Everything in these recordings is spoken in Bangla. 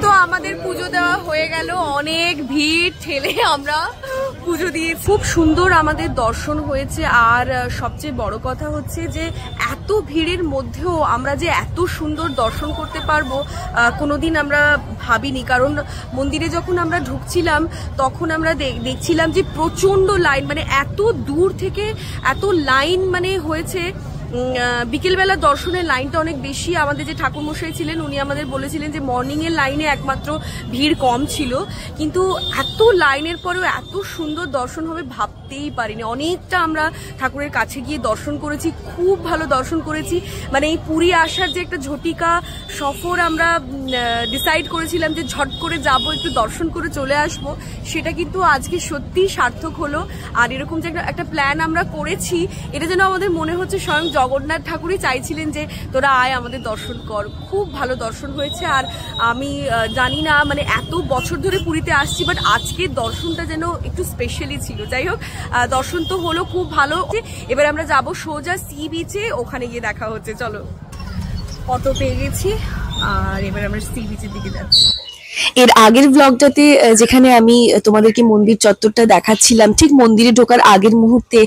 তো আমাদের পুজো দেওয়া হয়ে গেল, অনেক ভিড় ঠেলে আমরা পুজো দিয়েছি। খুব সুন্দর আমাদের দর্শন হয়েছে। আর সবচেয়ে বড় কথা হচ্ছে যে এত ভিড়ের মধ্যেও আমরা যে এত সুন্দর দর্শন করতে পারবো কোনোদিন আমরা ভাবিনি। কারণ মন্দিরে যখন আমরা ঢুকছিলাম তখন আমরা দেখছিলাম যে প্রচন্ড লাইন, মানে এত দূর থেকে এত লাইন মানে হয়েছে। বিকেলবেলা দর্শনের লাইনটা অনেক বেশি। আমাদের যে ঠাকুরমশাই ছিলেন উনি আমাদের বলেছিলেন যে মর্নিংয়ের লাইনে একমাত্র ভিড় কম ছিল, কিন্তু এত লাইনের পরেও এত সুন্দর দর্শন হবে ভাবতেই পারিনি। অনেকটা আমরা ঠাকুরের কাছে গিয়ে দর্শন করেছি, খুব ভালো দর্শন করেছি। মানে এই পুরী আসার যে একটা ঝটিকা সফর আমরা ডিসাইড করেছিলাম যে ঝট করে যাব, একটু দর্শন করে চলে আসব, সেটা কিন্তু আজকে সত্যি সার্থক হলো। আর এরকম যে একটা প্ল্যান আমরা করেছি, এটা যেন আমাদের মনে হচ্ছে স্বয়ং জগন্নাথ ঠাকুরই চাইছিলেন যে তোরা আয় আমাদের দর্শন কর। খুব ভালো দর্শন হয়েছে। আর আমি জানি না মানে এত বছর ধরে পুরীতে আসছি, বাট আজকের দর্শনটা যেন একটু স্পেশালি ছিল। যাই হোক, দর্শন তো হলো খুব ভালো। এবার আমরা যাব সোজা সি বিচে, ওখানে গিয়ে দেখা হচ্ছে। চলো, অটো পেয়ে গেছি আর এবার আমরা সি বিচের দিকে যাচ্ছি। এর আগের ব্লগটাতে যেখানে আমি তোমাদেরকে মন্দির চত্বরটা দেখাচ্ছিলাম, ঠিক মন্দিরে ঢোকার আগের মুহূর্তে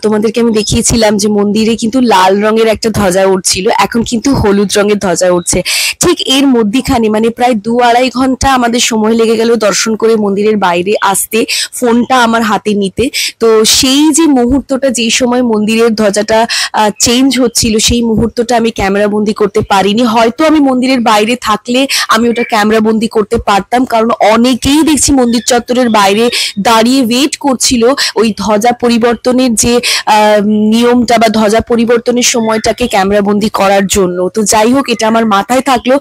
তোমাদেরকে আমি দেখিয়েছিলাম যে মন্দিরে কিন্তু লাল রঙের একটা ধ্বজা উঠছিল, এখন কিন্তু হলুদ রঙের ধ্বজা উঠছে। ঠিক এর মধ্যিখানে মানে প্রায় 2-2.5 ঘন্টা আমাদের সময় লেগে গেল দর্শন করে মন্দিরের বাইরে আসতে, ফোনটা আমার হাতে নিতে। তো সেই যে মুহূর্তটা, যেই সময় মন্দিরের ধ্বজাটা চেঞ্জ হচ্ছিল, সেই মুহূর্তটা আমি ক্যামেরা বন্দি করতে পারিনি। হয়তো আমি মন্দিরের বাইরে থাকলে আমি ওটা ক্যামেরা বন্দি করতে পারতাম, কারণ অনেকেই দেখছি মন্দির চত্বরের বাইরে দাঁড়িয়ে ওয়েট করছিল ওই ধ্বজা পরিবর্তনের যে নিয়মটা বা ধ্বজা পরিবর্তনের সময়টাকে ক্যামেরা বন্দি করার জন্য। তো যাই হোক, এটা আমার মাথায় থাকলো।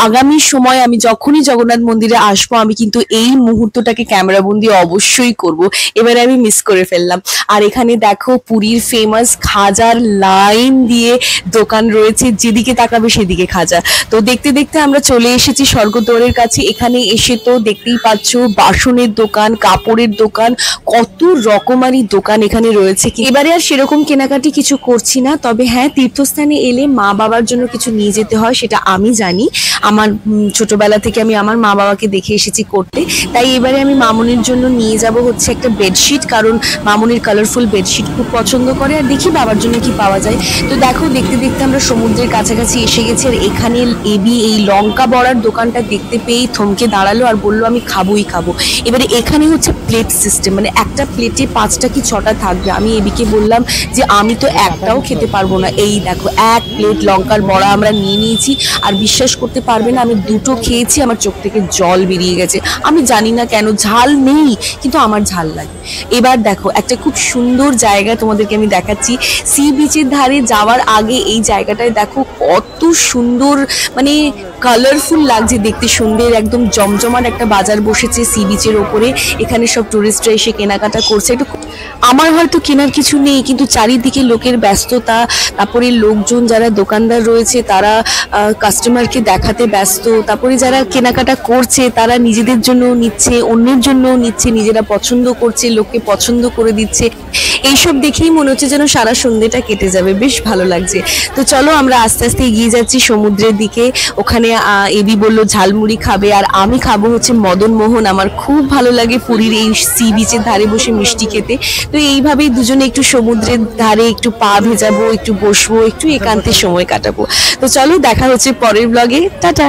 আগামী সময় আমি যখনই জগন্নাথ মন্দিরে আসবো আমি কিন্তু এই মুহূর্তটাকে ক্যামেরা বন্দি অবশ্যই করব। এবারে আমি মিস করে ফেললাম। আর এখানে দেখো পুরীর ফেমাস খাজার লাইন দিয়ে দোকান রয়েছে, যেদিকে তাকাবে সেদিকে খাজা। তো দেখতে দেখতে আমরা চলে এসেছি স্বর্গদ্বারের কাছে। এখানে এসে তো দেখতেই পাচ্ছ বাসনের দোকান, কাপড়ের দোকান, কত রকমারি দোকান এখানে রয়েছে। এবারে আর সেরকম কেনাকাটি কিছু করছি না, তবে হ্যাঁ, তীর্থস্থানে এলে মা বাবার জন্য কিছু নিয়ে যেতে হয়, সেটা আমি জানি। আমার ছোটবেলা থেকে আমি আমার মা বাবাকে দেখে এসেছি করতে। তাই এবারে আমি মামনির জন্য নিয়ে যাব হচ্ছে একটা বেডশিট, কারণ মামনির কালারফুল বেডশিট খুব পছন্দ করে। আর দেখি বাবার জন্য কি পাওয়া যায়। তো দেখো, দেখতে দেখতে আমরা সমুদ্রের কাছাকাছি এসে গেছি। আর এখানে এবি এই লঙ্কা বড়ার দোকানটা দেখতে পেয়েই থমকে দাঁড়ালো আর বললো আমি খাবোই খাবো। এবারে এখানে হচ্ছে প্লেট সিস্টেম, মানে একটা প্লেটে 5টা কি 6টা থাকবে। আমি এবিকে বললাম যে আমি তো একটাও খেতে পারবো না। এই দেখো, 1 প্লেট লঙ্কার বড়া আমরা নিয়ে নিয়েছি। আর বিশ্বাস করতে পারবে না, আমি 2টো খেয়েছি, আমার চোখ থেকে জল বেরিয়ে গেছে। আমি জানি না কেন, ঝাল নেই কিন্তু আমার ঝাল লাগে। এবার দেখো, একটা খুব সুন্দর জায়গা তোমাদেরকে আমি দেখাচ্ছি। সি বিচের ধারে যাওয়ার আগে এই জায়গাটায় দেখো কত সুন্দর, মানে কালারফুল লাগছে দেখতে, সুন্দর একদম জমজমাট একটা বাজার বসেছে সি বিচের ওপরে। এখানে সব টুরিস্টরা এসে কেনাকাটা করছে। একটু আমার হয়তো কেনার কিছু নেই, কিন্তু চারিদিকে লোকের ব্যস্ততা, তারপরে লোকজন যারা দোকানদার রয়েছে তারা কাস্টমারকে দেখাতে ব্যস্ত, তারপরে যারা কেনাকাটা করছে তারা নিজেদের জন্য নিচ্ছে, অন্যের জন্য নিচ্ছে, নিজেরা পছন্দ করছে, লোককে পছন্দ করে দিচ্ছে। এইসব দেখেই মনে হচ্ছে যেন সারা সন্ধ্যেটা কেটে যাবে, বেশ ভালো লাগছে। তো চলো আমরা আস্তে আস্তে এগিয়ে যাচ্ছি সমুদ্রের দিকে। ওখানে এবি বললো ঝালমুড়ি খাবে, আর আমি খাবো হচ্ছে মদন মোহন। আমার খুব ভালো লাগে পুরীর এই সি বিচের ধারে বসে মিষ্টি খেতে। তো এইভাবেই দুজনে একটু সমুদ্রের ধারে একটু পা ভেজাবো, একটু বসবো, একটু একান্তে সময় কাটাবো। তো চলো, দেখা হচ্ছে পরের ব্লগে। টাটা।